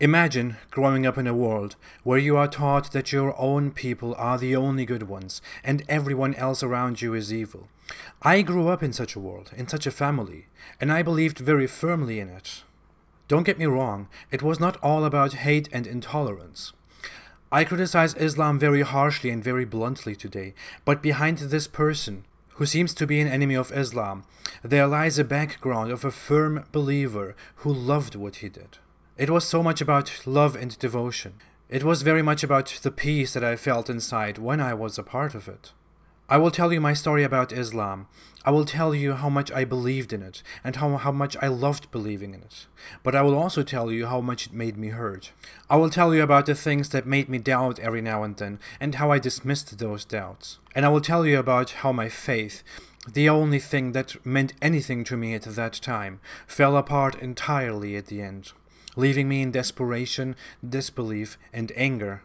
Imagine growing up in a world where you are taught that your own people are the only good ones and everyone else around you is evil. I grew up in such a world, in such a family, and I believed very firmly in it. Don't get me wrong, it was not all about hate and intolerance. I criticize Islam very harshly and very bluntly today, but behind this person, who seems to be an enemy of Islam, there lies a background of a firm believer who loved what he did. It was so much about love and devotion. It was very much about the peace that I felt inside when I was a part of it. I will tell you my story about Islam. I will tell you how much I believed in it and how much I loved believing in it. But I will also tell you how much it made me hurt. I will tell you about the things that made me doubt every now and then and how I dismissed those doubts. And I will tell you about how my faith, the only thing that meant anything to me at that time, fell apart entirely at the end, leaving me in desperation, disbelief, and anger.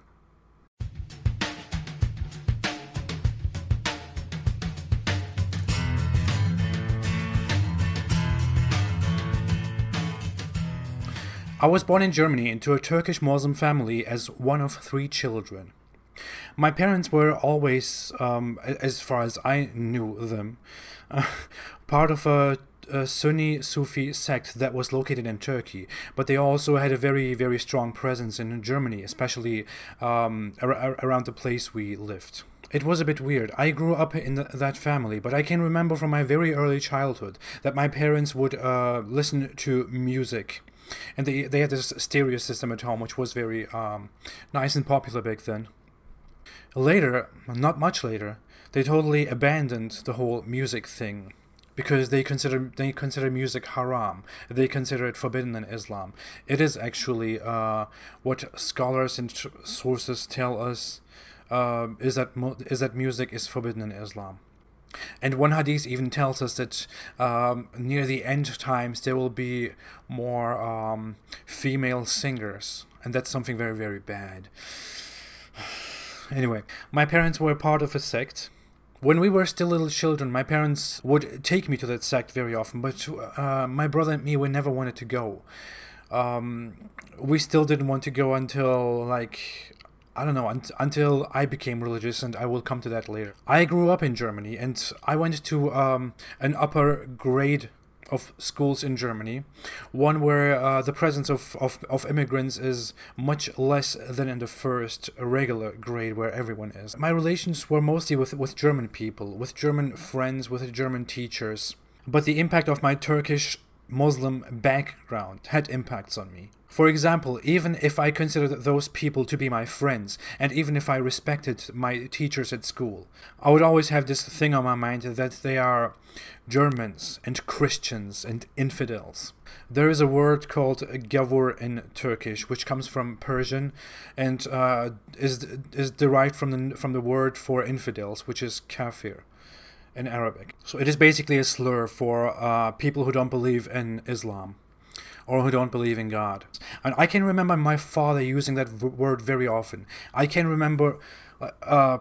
I was born in Germany into a Turkish Muslim family as one of 3 children. My parents were always, as far as I knew them, part of a Sunni Sufi sect that was located in Turkey, but they also had a very, very strong presence in Germany, especially around the place we lived. It was a bit weird. I grew up in that family, but I can remember from my very early childhood that my parents would listen to music. And they had this stereo system at home, which was very nice and popular back then. Later, not much later, they totally abandoned the whole music thing because they consider music haram. They consider it forbidden in Islam. It is actually what scholars and sources tell us is that music is forbidden in Islam. And one hadith even tells us that near the end times there will be more female singers, and that's something very, very bad. Anyway, my parents were part of a sect. When we were still little children, my parents would take me to that sect very often, but my brother and me, we never wanted to go. We still didn't want to go until, I don't know, until I became religious, and I will come to that later. I grew up in Germany, and I went to an upper grade of schools in Germany, one where the presence of immigrants is much less than in the first regular grade where everyone is. My relations were mostly with German people, with German friends, with German teachers, but the impact of my Turkish Muslim background had impacts on me. For example, even if I considered those people to be my friends, and even if I respected my teachers at school, I would always have this thing on my mind that they are Germans and Christians and infidels. There is a word called gavur in Turkish, which comes from Persian and is derived from the word for infidels, which is kafir in Arabic. So it is basically a slur for people who don't believe in Islam or who don't believe in God. And I can remember my father using that word very often. I can remember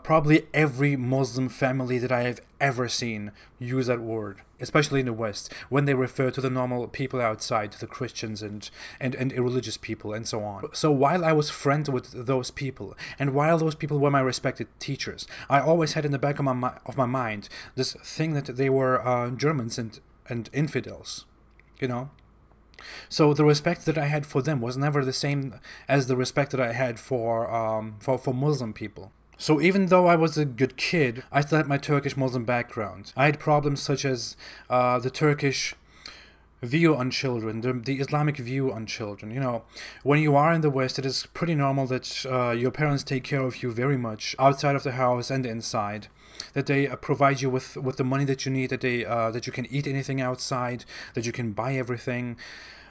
probably every Muslim family that I have ever seen use that word, especially in the West, when they refer to the normal people outside, to the Christians and irreligious people and so on. So while I was friends with those people, and while those people were my respected teachers, I always had in the back of my mind this thing that they were Germans and infidels, you know? So the respect that I had for them was never the same as the respect that I had for Muslim people. So even though I was a good kid, I still had my Turkish Muslim background. I had problems such as the Turkish view on children, the Islamic view on children. You know, when you are in the West, it is pretty normal that your parents take care of you very much outside of the house and inside. That they provide you with the money that you need, that you can eat anything outside, that you can buy everything.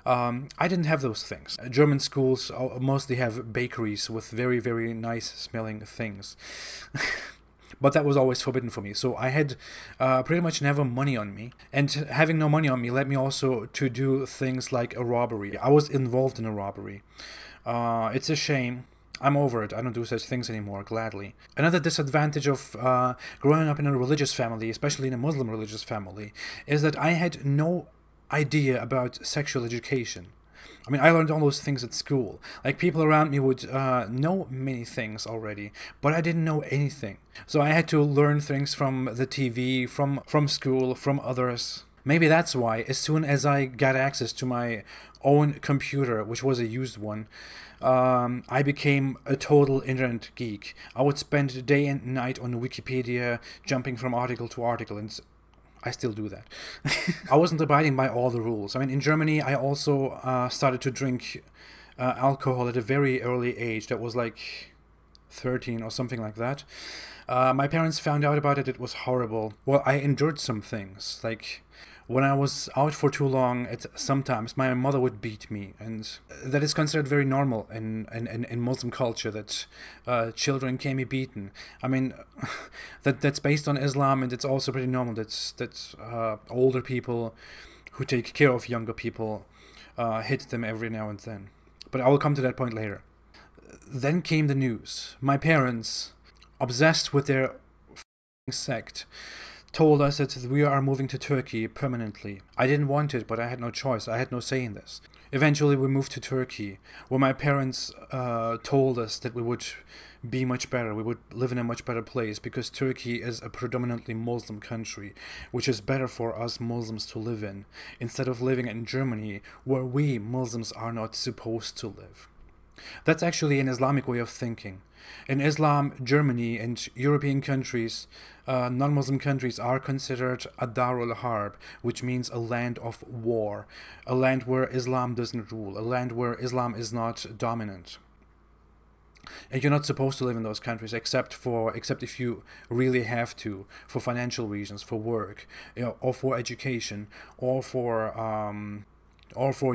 I didn't have those things. German schools mostly have bakeries with very, very nice smelling things. But that was always forbidden for me. So I had pretty much never money on me. And having no money on me led me also to do things like a robbery. I was involved in a robbery. It's a shame. I'm over it. I don't do such things anymore, gladly. Another disadvantage of growing up in a religious family, especially in a Muslim religious family, is that I had no idea about sexual education. I mean, I learned all those things at school. Like, people around me would know many things already, but I didn't know anything. So I had to learn things from the TV, from school, from others. Maybe that's why, as soon as I got access to my own computer, which was a used one, I became a total internet geek. I would spend day and night on Wikipedia, jumping from article to article, and I still do that. I wasn't abiding by all the rules. I mean, in Germany, I also started to drink alcohol at a very early age. That was like 13 or something like that. My parents found out about it. It was horrible. Well, I endured some things. Like, when I was out for too long, sometimes my mother would beat me, and that is considered very normal in Muslim culture, that children can be beaten. I mean, that's based on Islam, and it's also pretty normal that older people who take care of younger people hit them every now and then. But I will come to that point later. Then came the news. My parents, obsessed with their sect, told us that we are moving to Turkey permanently. I didn't want it, but I had no choice. I had no say in this. Eventually we moved to Turkey, where my parents told us that we would be much better. We would live in a much better place, because Turkey is a predominantly Muslim country, which is better for us Muslims to live in, instead of living in Germany, where we Muslims are not supposed to live. That's actually an Islamic way of thinking. In Islam, Germany and European countries, non-Muslim countries, are considered a Darul Harb, which means a land of war, a land where Islam doesn't rule, a land where Islam is not dominant. And you're not supposed to live in those countries except if you really have to, for financial reasons, for work, or for education, or for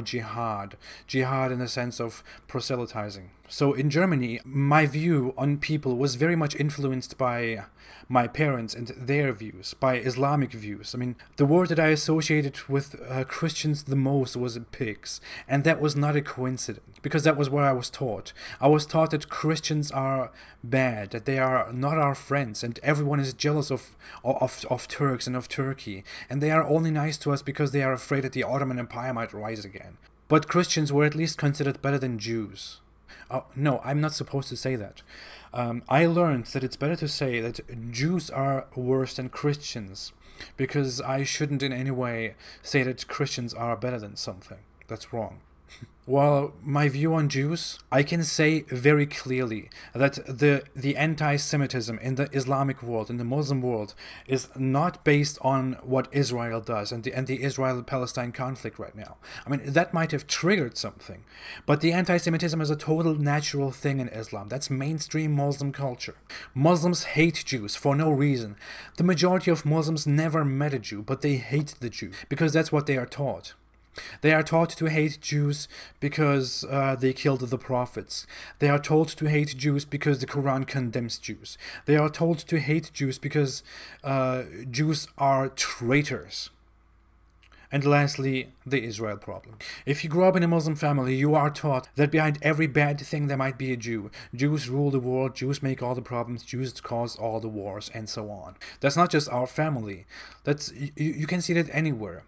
jihad in the sense of proselytizing. So in Germany, my view on people was very much influenced by my parents and their views, by Islamic views. I mean, the word that I associated with Christians the most was pigs, and that was not a coincidence, because that was what I was taught. I was taught that Christians are bad, that they are not our friends, and everyone is jealous of Turks and of Turkey, and they are only nice to us because they are afraid that the Ottoman Empire might rise again. But Christians were at least considered better than Jews. No, I'm not supposed to say that. I learned that it's better to say that Jews are worse than Christians, because I shouldn't in any way say that Christians are better than something. That's wrong. Well, my view on Jews, I can say very clearly that the anti-Semitism in the Islamic world, in the Muslim world, is not based on what Israel does and the Israel-Palestine conflict right now. I mean, that might have triggered something, but the anti-Semitism is a total natural thing in Islam. That's mainstream Muslim culture. Muslims hate Jews for no reason. The majority of Muslims never met a Jew, but they hate the Jew because that's what they are taught. They are taught to hate Jews because they killed the prophets. They are told to hate Jews because the Quran condemns Jews. They are told to hate Jews because Jews are traitors. And lastly, the Israel problem. If you grow up in a Muslim family, you are taught that behind every bad thing there might be a Jew. Jews rule the world, Jews make all the problems, Jews cause all the wars, and so on. That's not just our family. You can see that anywhere.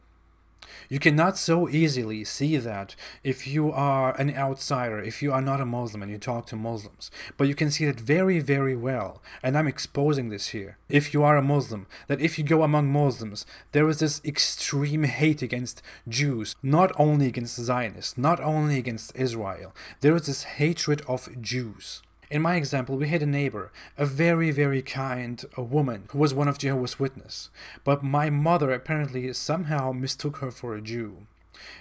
You cannot so easily see that if you are an outsider, if you are not a Muslim and you talk to Muslims. But you can see that very, very well, and I'm exposing this here. If you are a Muslim, that if you go among Muslims, there is this extreme hate against Jews, not only against Zionists, not only against Israel. There is this hatred of Jews. In my example, we had a neighbor, a very, very kind woman who was one of Jehovah's Witnesses. But my mother apparently somehow mistook her for a Jew.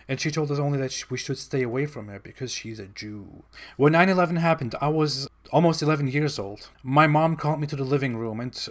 And she told us only that we should stay away from her because she's a Jew. When 9/11 happened, I was almost 11 years old. My mom called me to the living room, and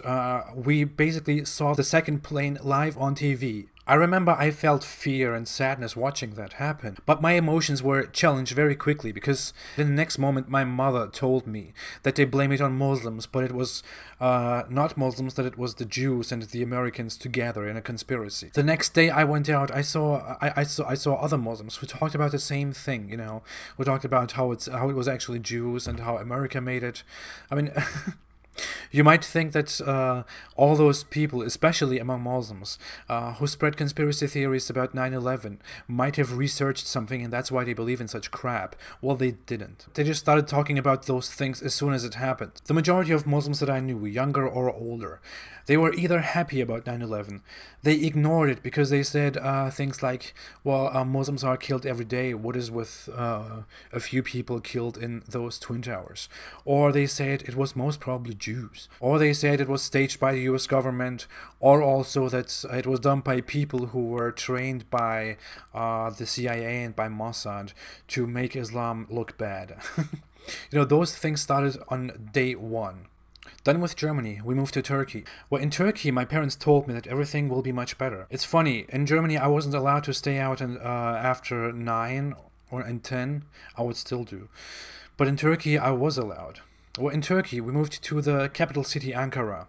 we basically saw the second plane live on TV. I remember I felt fear and sadness watching that happen, but my emotions were challenged very quickly because in the next moment my mother told me that they blame it on Muslims, but it was not Muslims, that it was the Jews and the Americans together in a conspiracy. The next day I went out, I saw other Muslims who talked about the same thing, you know, who talked about how it was actually Jews and how America made it. I mean, You might think that all those people, especially among Muslims, who spread conspiracy theories about 9/11, might have researched something and that's why they believe in such crap. Well, they didn't. They just started talking about those things as soon as it happened. The majority of Muslims that I knew, younger or older, they were either happy about 9/11, they ignored it because they said things like, well, Muslims are killed every day, what is with a few people killed in those Twin Towers? Or they said it was most probably Jews. Or they said it was staged by the US government, or also that it was done by people who were trained by the CIA and by Mossad to make Islam look bad. Those things started on day one. Then with Germany, we moved to Turkey. Well, in Turkey, my parents told me that everything will be much better. It's funny, in Germany, I wasn't allowed to stay out after 9 or 10. I would still do. But in Turkey, I was allowed. Well, in Turkey, we moved to the capital city, Ankara.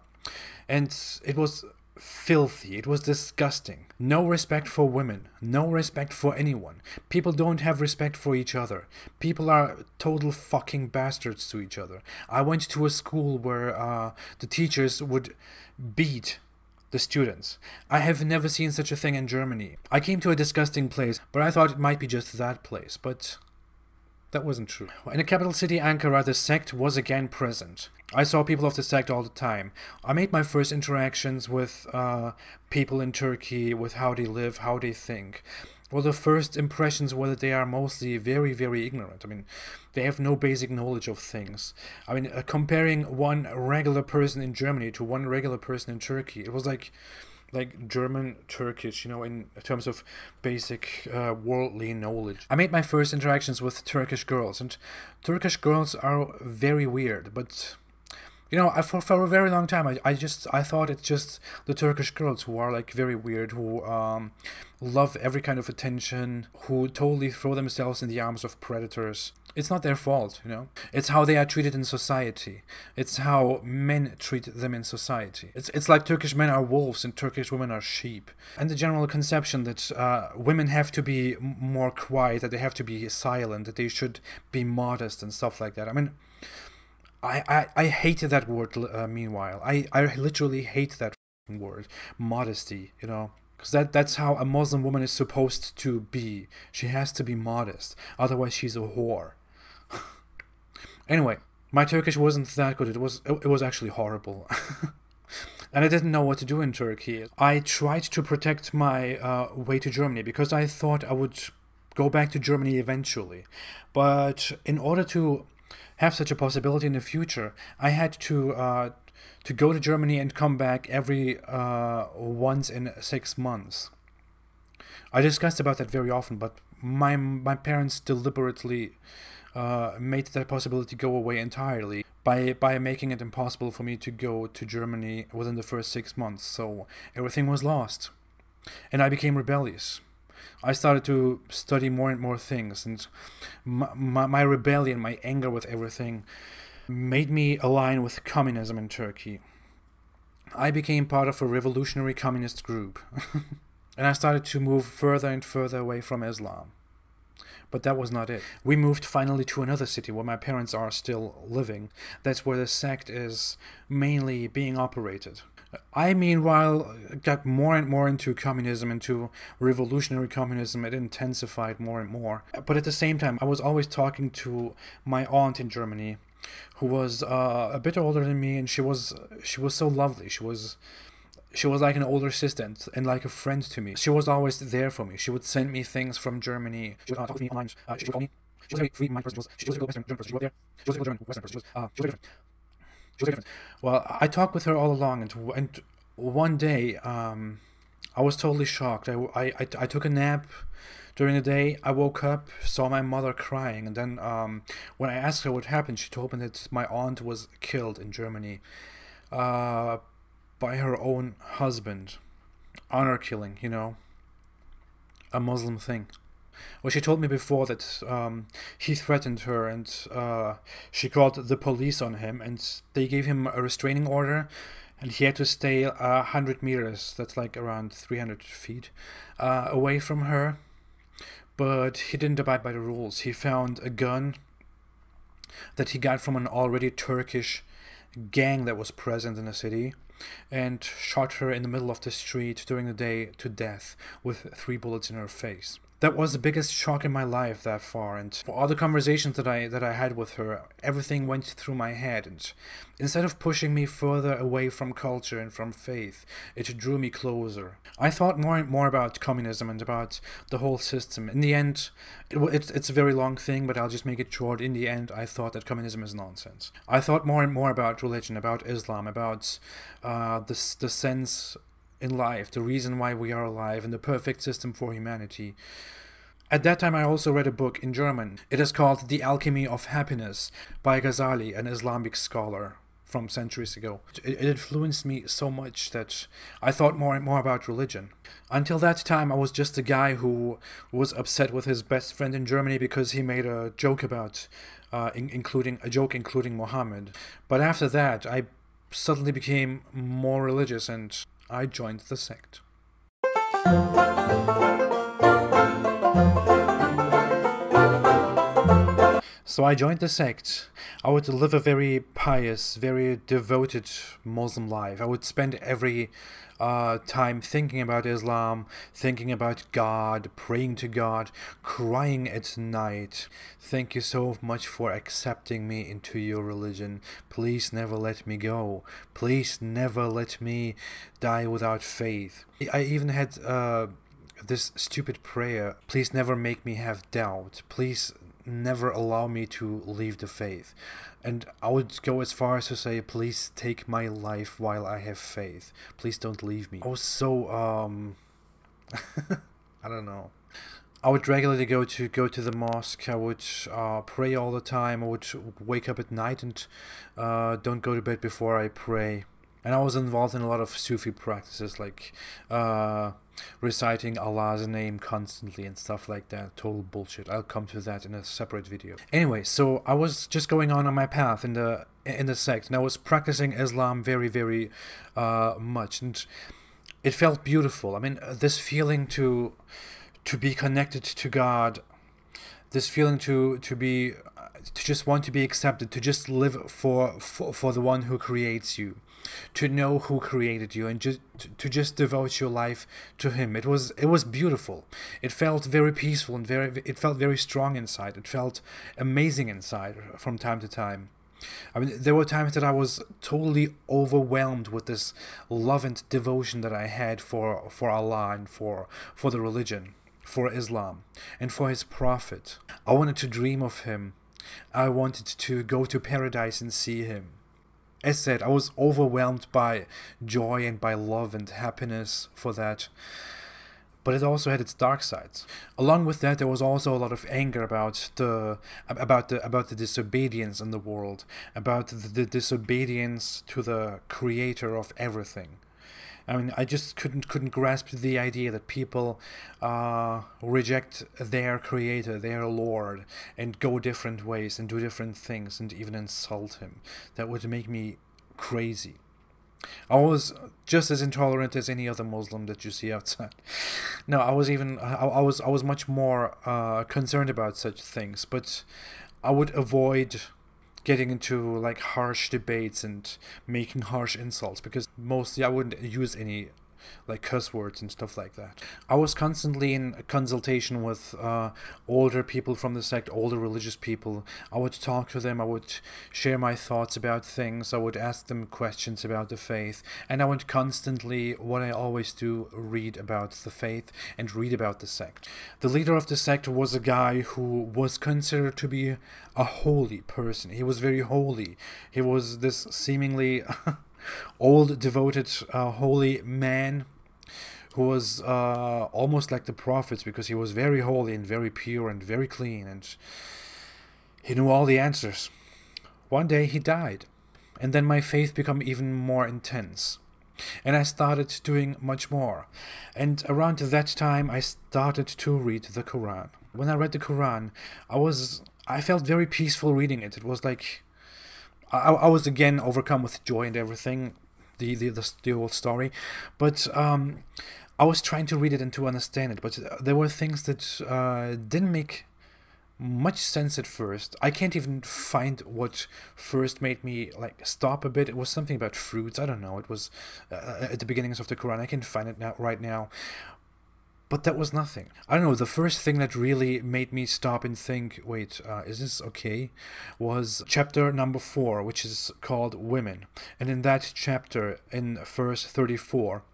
And it was filthy. It was disgusting. No respect for women. No respect for anyone. People don't have respect for each other. People are total fucking bastards to each other. I went to a school where the teachers would beat the students. I have never seen such a thing in Germany. I came to a disgusting place, but I thought it might be just that place. But that wasn't true. In the capital city, Ankara, the sect was again present. I saw people of the sect all the time. I made my first interactions with people in Turkey, with how they live, how they think. Well, the first impressions were that they are mostly very, very ignorant. I mean, they have no basic knowledge of things. I mean, comparing one regular person in Germany to one regular person in Turkey, it was like German, Turkish, in terms of basic worldly knowledge. I made my first interactions with Turkish girls, and Turkish girls are very weird, but for a very long time, I thought it's just the Turkish girls who are very weird, who love every kind of attention, who totally throw themselves in the arms of predators. It's not their fault, It's how they are treated in society. It's how men treat them in society. It's like Turkish men are wolves and Turkish women are sheep. And the general conception that women have to be more quiet, that they have to be silent, that they should be modest and stuff like that. I mean, I hated that word, meanwhile. I literally hate that word, modesty, Because that's how a Muslim woman is supposed to be. She has to be modest. Otherwise, she's a whore. Anyway, my Turkish wasn't that good. It was actually horrible. And I didn't know what to do in Turkey. I tried to protect my way to Germany because I thought I would go back to Germany eventually. But in order to have such a possibility in the future, I had to go to Germany and come back every once in 6 months. I discussed about that very often, but my parents deliberately made that possibility go away entirely by making it impossible for me to go to Germany within the first 6 months. So everything was lost, and I became rebellious. I started to study more and more things, and my rebellion, my anger with everything, made me align with communism in Turkey. I became part of a revolutionary communist group, and I started to move further and further away from Islam. But that was not it. We moved finally to another city where my parents are still living. That's where the sect is mainly being operated. I, meanwhile, got more and more into communism, into revolutionary communism. It intensified more and more. But at the same time, I was always talking to my aunt in Germany, who was a bit older than me, and she was so lovely. She was like an older sister and like a friend to me. She was always there for me. She would send me things from Germany. She would talk with me online. She would call me. She was a very free mind person. She was a good Western person. She was there. She was a good German Western person. She was very different. She was very different. Well, I talked with her all along, and one day, I was totally shocked. I took a nap during the day. I woke up, saw my mother crying, and then when I asked her what happened, she told me that my aunt was killed in Germany by her own husband. Honor killing, a Muslim thing. Well, she told me before that he threatened her, and she called the police on him, and they gave him a restraining order, and he had to stay 100 meters, that's like around 300 feet, away from her. But he didn't abide by the rules. He found a gun that he got from an already Turkish gang that was present in the city and shot her in the middle of the street during the day to death with 3 bullets in her face. That was the biggest shock in my life that far, and for all the conversations that I had with her, everything went through my head, and instead of pushing me further away from culture and from faith, it drew me closer. I thought more and more about communism and about the whole system. In the end, it's a very long thing, but I'll just make it short. In the end, I thought that communism is nonsense. I thought more and more about religion, about Islam, about the sense in life, the reason why we are alive, and the perfect system for humanity. At that time, I also read a book in German. It is called The Alchemy of Happiness by Ghazali, an Islamic scholar from centuries ago. It influenced me so much that I thought more and more about religion. Until that time, I was just a guy who was upset with his best friend in Germany because he made a joke about, including Muhammad. But after that, I suddenly became more religious and I joined the sect. So I joined the sect. I would live a very pious, very devoted Muslim life. I would spend every time thinking about Islam, thinking about God, praying to God, crying at night. Thank you so much for accepting me into your religion. Please never let me go. Please never let me die without faith. I even had this stupid prayer. Please never make me have doubt. Please never allow me to leave the faith. And I would go as far as to say, please take my life while I have faith. Please don't leave me. I was so I don't know. I would regularly go to the mosque. I would pray all the time. I would wake up at night and don't go to bed before I pray. And I was involved in a lot of Sufi practices, like reciting Allah's name constantly and stuff like that. Total bullshit. I'll come to that in a separate video. Anyway, so I was just going on my path in the sect, and I was practicing Islam very, very much, and it felt beautiful. I mean, this feeling to be connected to God, this feeling to just want to be accepted, to just live for the one who creates you, to know who created you, and to just devote your life to him. It was beautiful. It felt very peaceful and it felt very strong inside. It felt amazing inside from time to time. I mean, there were times that I was totally overwhelmed with this love and devotion that I had for Allah and for the religion, for Islam, and for his prophet. I wanted to dream of him. I wanted to go to paradise and see him. As said, I was overwhelmed by joy and by love and happiness for that. But it also had its dark sides. Along with that, there was also a lot of anger about the disobedience in the world, about the disobedience to the creator of everything. I mean, I just couldn't grasp the idea that people reject their creator, their Lord, and go different ways and do different things and even insult him. That would make me crazy. I was just as intolerant as any other Muslim that you see outside. No, I was much more concerned about such things, but I would avoid getting into like harsh debates and making harsh insults, because mostly I wouldn't use any like cuss words and stuff like that. I was constantly in consultation with older people from the sect, older religious people. I would talk to them, I would share my thoughts about things, I would ask them questions about the faith, and I would constantly, what I always do, read about the faith and read about the sect. The leader of the sect was a guy who was considered to be a holy person. He was very holy. He was this seemingly old, devoted, holy man who was almost like the prophets, because he was very holy and very pure and very clean, and he knew all the answers. One day he died, and then my faith became even more intense, and I started doing much more. And around that time I started to read the Quran. When I read the Quran, I felt very peaceful reading it. It was like I was again overcome with joy and everything, the whole story, but I was trying to read it and to understand it, but there were things that didn't make much sense at first. I can't even find what first made me like stop a bit. It was something about fruits. I don't know. It was at the beginnings of the Quran. I can't find it now right now. But that was nothing. I don't know, the first thing that really made me stop and think, wait, is this okay? Was chapter number 4, which is called Women. And in that chapter, in verse 34,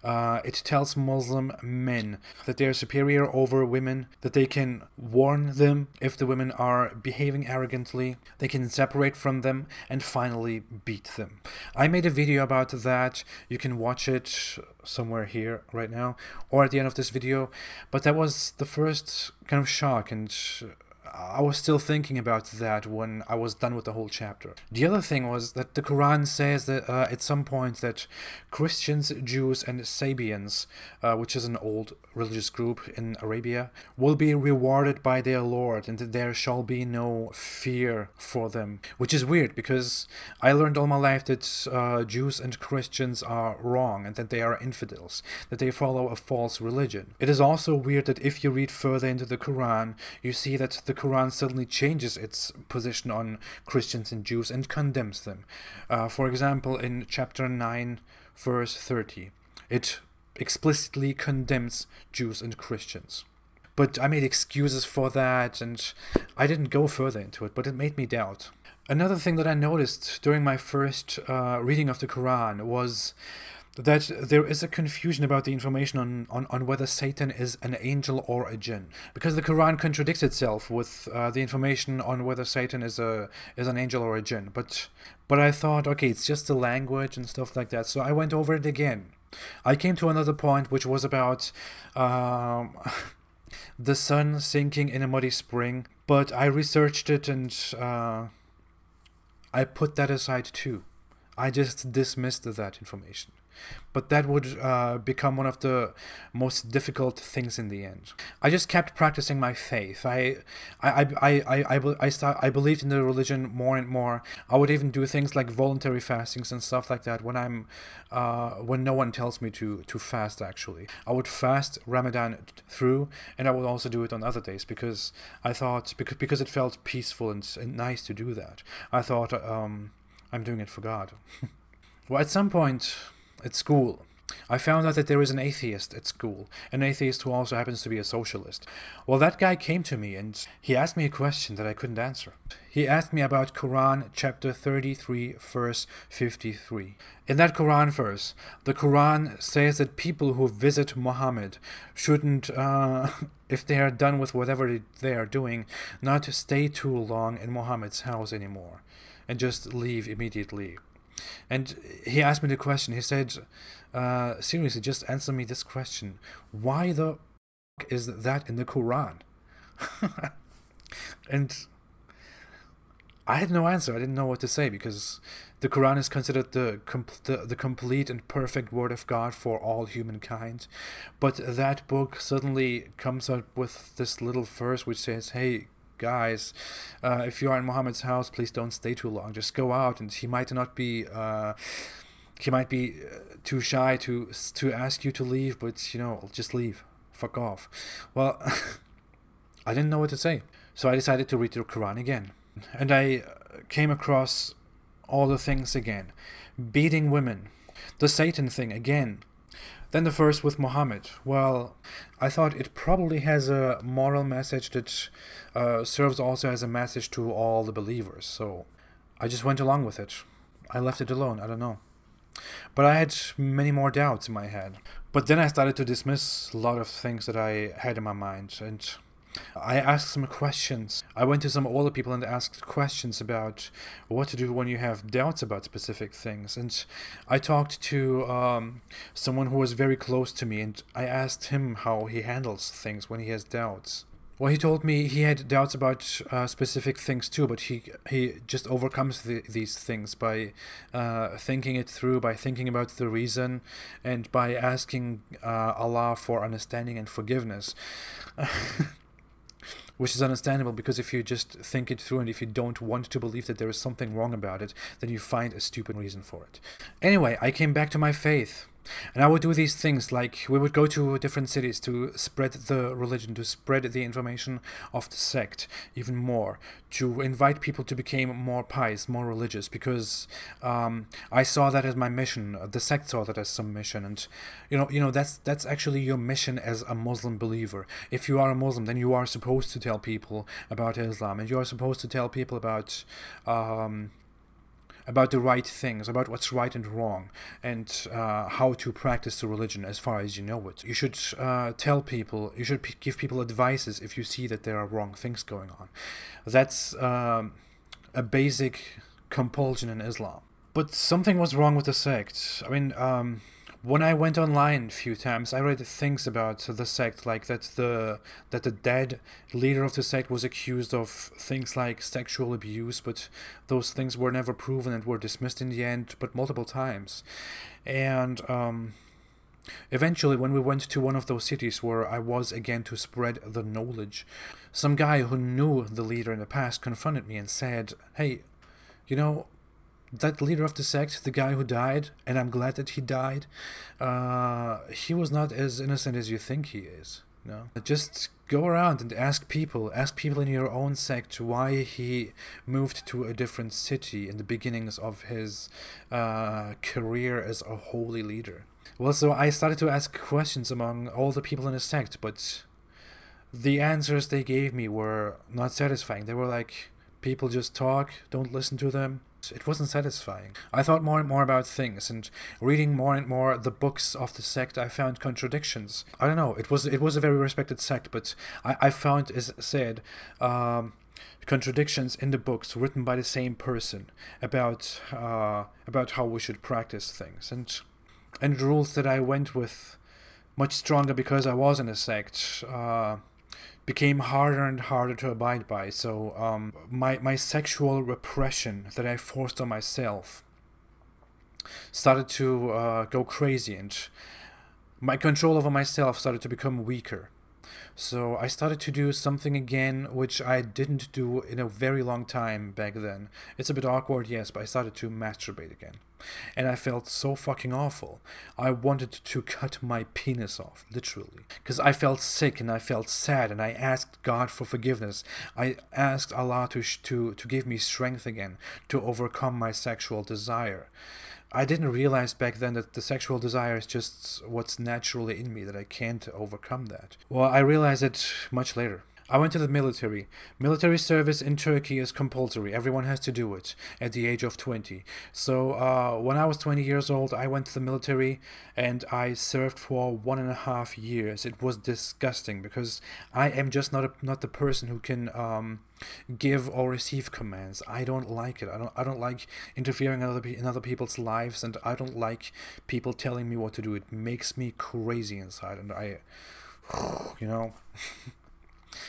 it tells Muslim men that they are superior over women, that they can warn them if the women are behaving arrogantly, they can separate from them, and finally beat them. I made a video about that. You can watch it somewhere here right now or at the end of this video, but that was the first kind of shock, and I was still thinking about that when I was done with the whole chapter. The other thing was that the Quran says that at some point that Christians, Jews, and Sabians, which is an old religious group in Arabia, will be rewarded by their Lord, and that there shall be no fear for them. Which is weird, because I learned all my life that Jews and Christians are wrong, and that they are infidels, that they follow a false religion. It is also weird that if you read further into the Quran, you see that the Quran suddenly changes its position on Christians and Jews and condemns them. For example, in chapter 9, verse 30, it explicitly condemns Jews and Christians. But I made excuses for that, and I didn't go further into it, but it made me doubt. Another thing that I noticed during my first reading of the Quran was that there is a confusion about the information on whether Satan is an angel or a jinn, because the Quran contradicts itself with the information on whether Satan is an angel or a jinn. But I thought, okay, it's just the language and stuff like that, so I went over it again. I came to another point, which was about the sun sinking in a muddy spring, but I researched it and I put that aside too. I just dismissed that information. But that would become one of the most difficult things in the end. I just kept practicing my faith. I believed in the religion more and more. I would even do things like voluntary fastings and stuff like that when no one tells me to fast. Actually, I would fast Ramadan through, and I would also do it on other days because I thought because it felt peaceful and nice to do that. I thought I'm doing it for God. Well, at some point at school, I found out that there is an atheist at school, an atheist who also happens to be a socialist. Well, that guy came to me and he asked me a question that I couldn't answer. He asked me about Quran chapter 33, verse 53. In that Quran verse, the Quran says that people who visit Muhammad shouldn't, if they are done with whatever they are doing, not stay too long in Muhammad's house anymore, and just leave immediately. And he asked me the question. He said, seriously, just answer me this question. Why the f is that in the Quran? And I had no answer. I didn't know what to say, because the Quran is considered the complete and perfect word of God for all humankind. But that book suddenly comes up with this little verse which says, hey, guys, if you are in Muhammad's house, please don't stay too long. Just go out, and he might be too shy to ask you to leave, but just leave. Fuck off. Well, I didn't know what to say, so I decided to read the Quran again, and I came across all the things again: beating women, the Satan thing again. Then the verse with Muhammad. Well, I thought it probably has a moral message that serves also as a message to all the believers. So I just went along with it. I left it alone. I don't know. But I had many more doubts in my head. But then I started to dismiss a lot of things that I had in my mind. And I asked some questions. I went to some older people and asked questions about what to do when you have doubts about specific things. And I talked to someone who was very close to me, and I asked him how he handles things when he has doubts. Well, he told me he had doubts about specific things too, but he just overcomes these things by thinking it through, by thinking about the reason, and by asking Allah for understanding and forgiveness. Which is understandable, because if you just think it through and if you don't want to believe that there is something wrong about it, then you find a stupid reason for it. Anyway, I came back to my faith. And I would do these things, like we would go to different cities to spread the religion, to spread the information of the sect even more, to invite people to become more pious, more religious, because I saw that as my mission. The sect saw that as some mission, and that's actually your mission as a Muslim believer. If you are a Muslim, then you are supposed to tell people about Islam, and you are supposed to tell people about the right things, about what's right and wrong, and how to practice the religion as far as you know it. You should tell people, you should give people advices if you see that there are wrong things going on. That's a basic compulsion in Islam. But something was wrong with the sect. I mean, when I went online a few times, I read things about the sect, like that the dead leader of the sect was accused of things like sexual abuse, but those things were never proven and were dismissed in the end, but multiple times. And eventually, when we went to one of those cities where I was again to spread the knowledge, some guy who knew the leader in the past confronted me and said, "Hey, that leader of the sect, the guy who died, and I'm glad that he died, he was not as innocent as you think he is. Just go around and ask people in your own sect why he moved to a different city in the beginnings of his career as a holy leader." Well, so I started to ask questions among all the people in the sect, but the answers they gave me were not satisfying. They were like, people just talk, don't listen to them. It wasn't satisfying. I thought more and more about things, and reading more and more the books of the sect, I found contradictions. I don't know, it was a very respected sect, but I found, as said, contradictions in the books written by the same person about how we should practice things, and rules that I went with much stronger because I was in a sect, became harder and harder to abide by. So my sexual repression that I forced on myself started to go crazy, and my control over myself started to become weaker. So I started to do something again which I didn't do in a very long time back then. It's a bit awkward, yes, but I started to masturbate again. And I felt so fucking awful. I wanted to cut my penis off, literally. Because I felt sick and I felt sad, and I asked God for forgiveness. I asked Allah to give me strength again to overcome my sexual desire. I didn't realize back then that the sexual desire is just what's naturally in me, that I can't overcome that. Well, I realized it much later. I went to the military. Military service in Turkey is compulsory. Everyone has to do it at the age of 20. So when I was 20 years old, I went to the military and I served for 1.5 years. It was disgusting because I am just not the person who can give or receive commands. I don't like it. I don't like interfering in other people's lives, and I don't like people telling me what to do. It makes me crazy inside, and I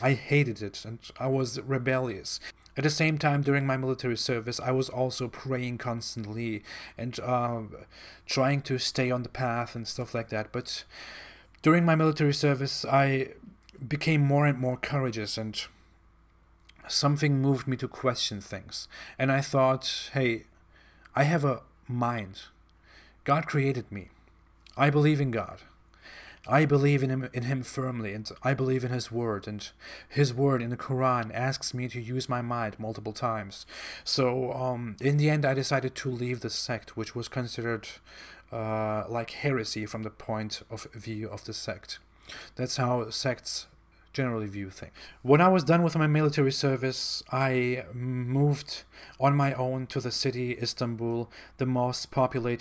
I hated it, and I was rebellious. At the same time, during my military service, I was also praying constantly and trying to stay on the path and stuff like that. But during my military service, I became more and more courageous, and something moved me to question things. And I thought, hey, I have a mind. God created me. I believe in God. I believe in him firmly, and I believe in his word, and his word in the Quran asks me to use my mind multiple times. So in the end, I decided to leave the sect, which was considered like heresy from the point of view of the sect. That's how sects generally view things. When I was done with my military service, I moved on my own to the city Istanbul, the most popular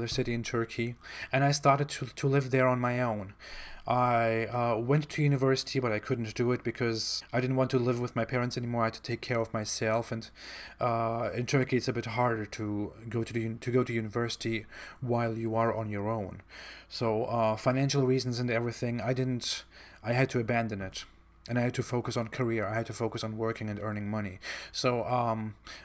city in Turkey, and I started to live there on my own. I went to university, but I couldn't do it because I didn't want to live with my parents anymore. I had to take care of myself, and in Turkey it's a bit harder to go to university while you are on your own. So financial reasons and everything, I had to abandon it, and I had to focus on career. I had to focus on working and earning money. So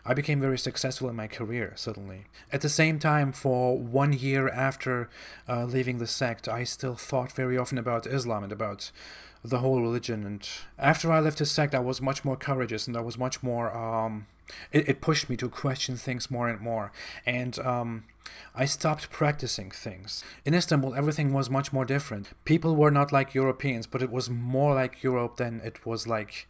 I became very successful in my career suddenly. At the same time, for 1 year after leaving the sect, I still thought very often about Islam and about the whole religion. And after I left the sect, I was much more courageous, and I was much more It pushed me to question things more and more. And I stopped practicing things. In Istanbul, everything was much more different. People were not like Europeans, but it was more like Europe than it was like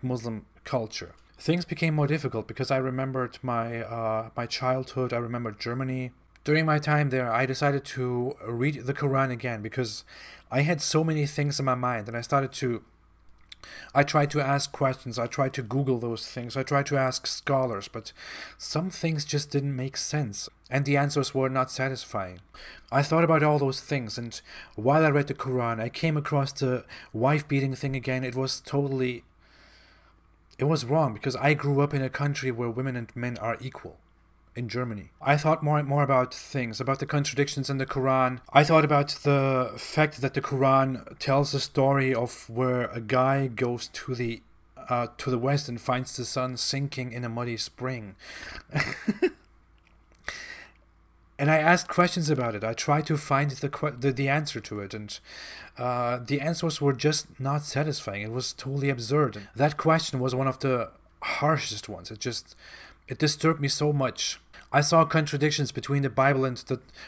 Muslim culture. Things became more difficult because I remembered my childhood. I remembered Germany. During my time there, I decided to read the Quran again because I had so many things in my mind, and I tried to ask questions, I tried to Google those things, I tried to ask scholars, but some things just didn't make sense, and the answers were not satisfying. I thought about all those things, and while I read the Quran, I came across the wife-beating thing again. It was wrong, because I grew up in a country where women and men are equal. In Germany, I thought more and more about things, about the contradictions in the Quran. I thought about the fact that the Quran tells a story of where a guy goes to the west and finds the sun sinking in a muddy spring. And I asked questions about it. I tried to find the answer to it, and the answers were just not satisfying. It was totally absurd. That question was one of the harshest ones. It disturbed me so much. I saw contradictions between the Bible and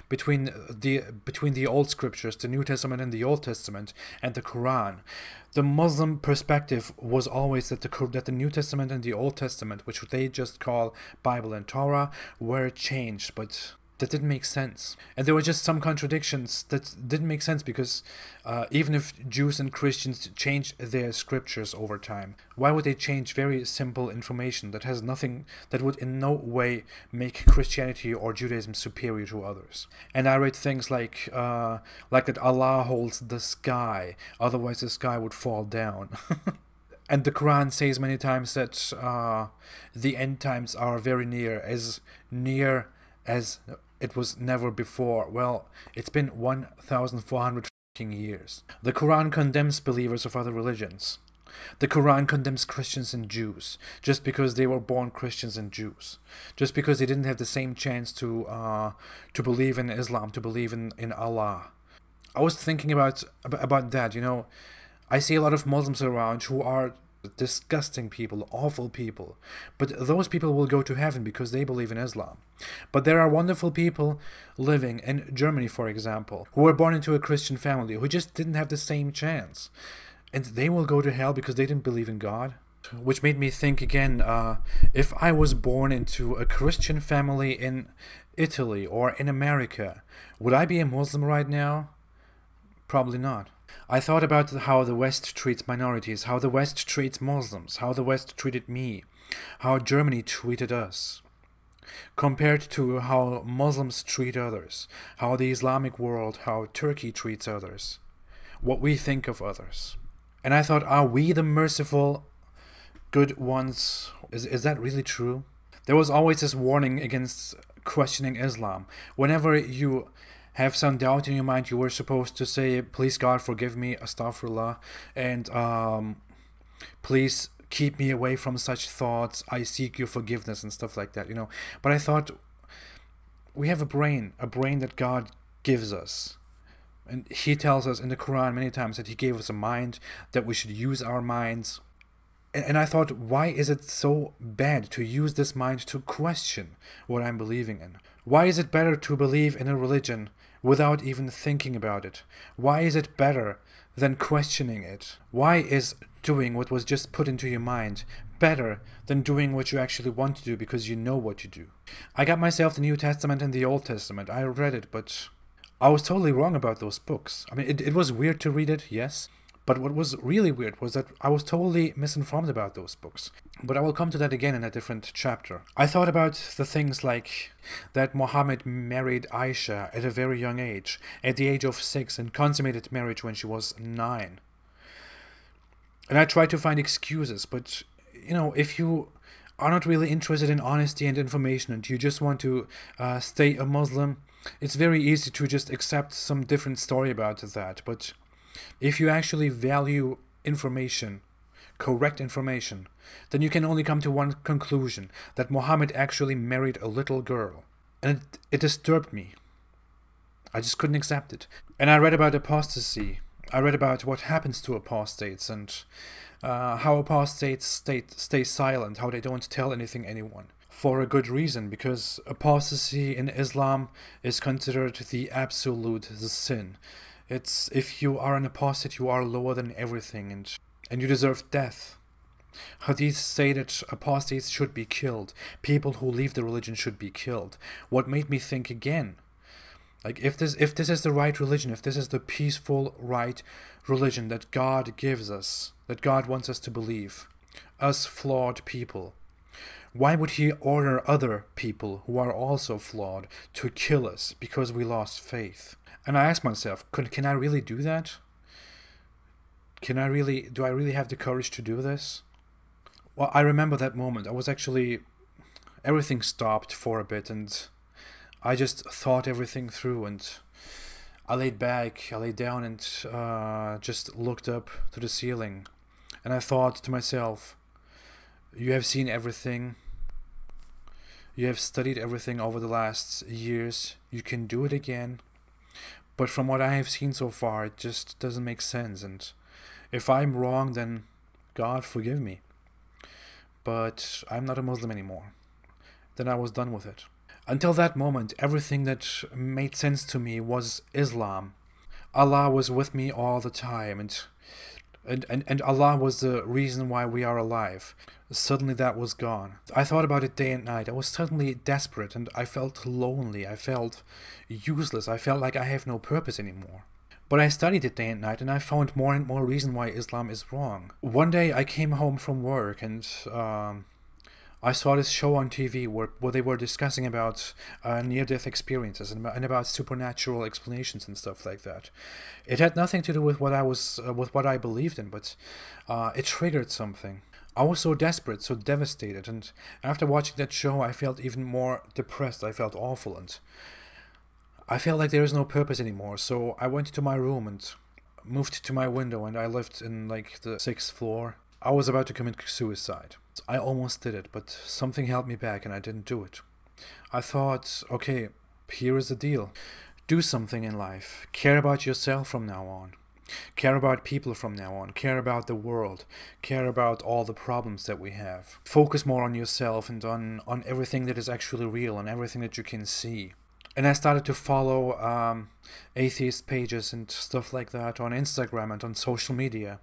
between the old scriptures, the New Testament and the Old Testament, and the Quran. The Muslim perspective was always that the New Testament and the Old Testament, which they just call Bible and Torah, were changed, but that didn't make sense. And there were just some contradictions that didn't make sense, because even if Jews and Christians changed their scriptures over time, why would they change very simple information that has nothing, that would in no way make Christianity or Judaism superior to others? And I read things like that Allah holds the sky, otherwise the sky would fall down. And the Quran says many times that the end times are very near as it was never before. Well, it's been 1,400 years. The Quran condemns believers of other religions. The Quran condemns Christians and Jews just because they were born Christians and Jews, just because they didn't have the same chance to believe in Islam, to believe in Allah. I was thinking about that. You know, I see a lot of Muslims around who are disgusting people, awful people, but those people will go to heaven because they believe in Islam. But there are wonderful people living in Germany, for example, who were born into a Christian family, who just didn't have the same chance, and they will go to hell because they didn't believe in God. Which made me think again, if I was born into a Christian family in Italy or in America, would I be a Muslim right now? Probably not. I thought about how the West treats minorities, how the West treats Muslims, how the West treated me, how Germany treated us, compared to how Muslims treat others, how the Islamic world, how Turkey treats others, what we think of others. And I thought, are we the merciful, good ones? Is that really true? There was always this warning against questioning Islam. Whenever you have some doubt in your mind, you were supposed to say, please God forgive me, astaghfirullah, and please keep me away from such thoughts, I seek your forgiveness, and stuff like that, you know. But I thought, we have a brain that God gives us, and he tells us in the Quran many times that he gave us a mind, that we should use our minds. And I thought, why is it so bad to use this mind to question what I'm believing in? Why is it better to believe in a religion without even thinking about it? Why is it better than questioning it? Why is doing what was just put into your mind better than doing what you actually want to do because you know what you do? I got myself the New Testament and the Old Testament. I read it, but I was totally wrong about those books. I mean, it was weird to read it, yes. But what was really weird was that I was totally misinformed about those books. But I will come to that again in a different chapter. I thought about the things like that Muhammad married Aisha at a very young age, at the age of 6, and consummated marriage when she was 9. And I tried to find excuses, but, you know, if you are not really interested in honesty and information, and you just want to stay a Muslim, it's very easy to just accept some different story about that. But if you actually value information, correct information, then you can only come to one conclusion, that Muhammad actually married a little girl. And it disturbed me. I just couldn't accept it. And I read about apostasy. I read about what happens to apostates, and how apostates stay silent, how they don't tell anyone. For a good reason, because apostasy in Islam is considered the absolute sin. It's, if you are an apostate, you are lower than everything, and you deserve death. Hadiths say that apostates should be killed. People who leave the religion should be killed. What made me think again? Like, if this is the right religion, if this is the peaceful, right religion that God gives us, that God wants us to believe, us flawed people, why would he order other people who are also flawed to kill us because we lost faith? And I ask myself, can I really do that? Do I really have the courage to do this? Well, I remember that moment. Everything stopped for a bit, and I just thought everything through, and I laid down and just looked up to the ceiling. And I thought to myself, you have seen everything. You have studied everything over the last years. You can do it again. But from what I have seen so far, it just doesn't make sense. And if I'm wrong, then God forgive me. But I'm not a Muslim anymore. Then I was done with it. Until that moment, everything that made sense to me was Islam. Allah was with me all the time, and Allah was the reason why we are alive. Suddenly that was gone. I thought about it day and night. I was suddenly desperate, and I felt lonely. I felt useless. I felt like I have no purpose anymore. But I studied it day and night, and I found more and more reason why Islam is wrong. One day I came home from work, and I saw this show on TV where they were discussing about near-death experiences and about supernatural explanations and stuff like that. It had nothing to do with what I believed in, but it triggered something. I was so desperate, so devastated, and after watching that show, I felt even more depressed. I felt awful, and I felt like there is no purpose anymore. So I went to my room and moved to my window, and I lived in like the 6th floor. I was about to commit suicide. I almost did it, but something held me back and I didn't do it. I thought, okay, here is the deal. Do something in life. Care about yourself from now on. Care about people from now on. Care about the world. Care about all the problems that we have. Focus more on yourself and on everything that is actually real and everything that you can see. And I started to follow atheist pages and stuff like that on Instagram and on social media.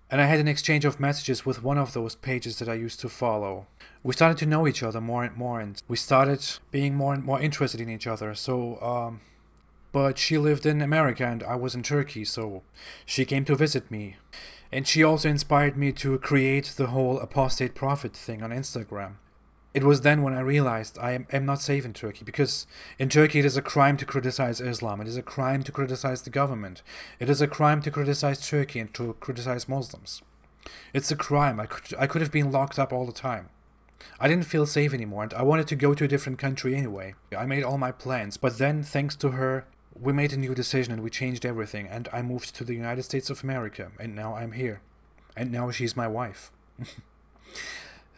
And I had an exchange of messages with one of those pages that I used to follow. We started to know each other more and more, and we started being more and more interested in each other. So, but she lived in America and I was in Turkey, so she came to visit me. And she also inspired me to create the whole apostate prophet thing on Instagram. It was then when I realized I am not safe in Turkey, because in Turkey it is a crime to criticize Islam, it is a crime to criticize the government, it is a crime to criticize Turkey and to criticize Muslims. It's a crime. I could have been locked up all the time. I didn't feel safe anymore, and I wanted to go to a different country anyway. I made all my plans, but then, thanks to her, we made a new decision and we changed everything, and I moved to the United States of America, and now I'm here. And now she's my wife.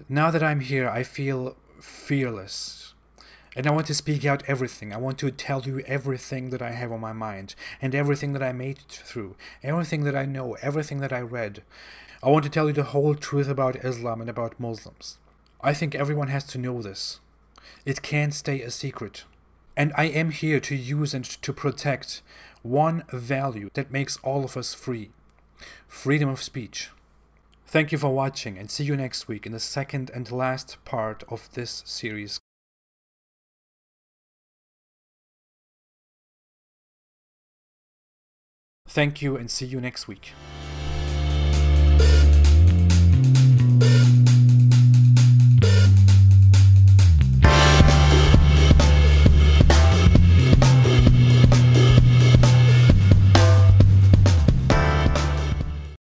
Now that I'm here, I feel fearless. And I want to speak out everything. I want to tell you everything that I have on my mind, and everything that I made it through, everything that I know, everything that I read. I want to tell you the whole truth about Islam and about Muslims. I think everyone has to know this. It can't stay a secret. And I am here to use and to protect one value that makes all of us free. Freedom of speech. Thank you for watching, and see you next week in the second and last part of this series. Thank you, and see you next week.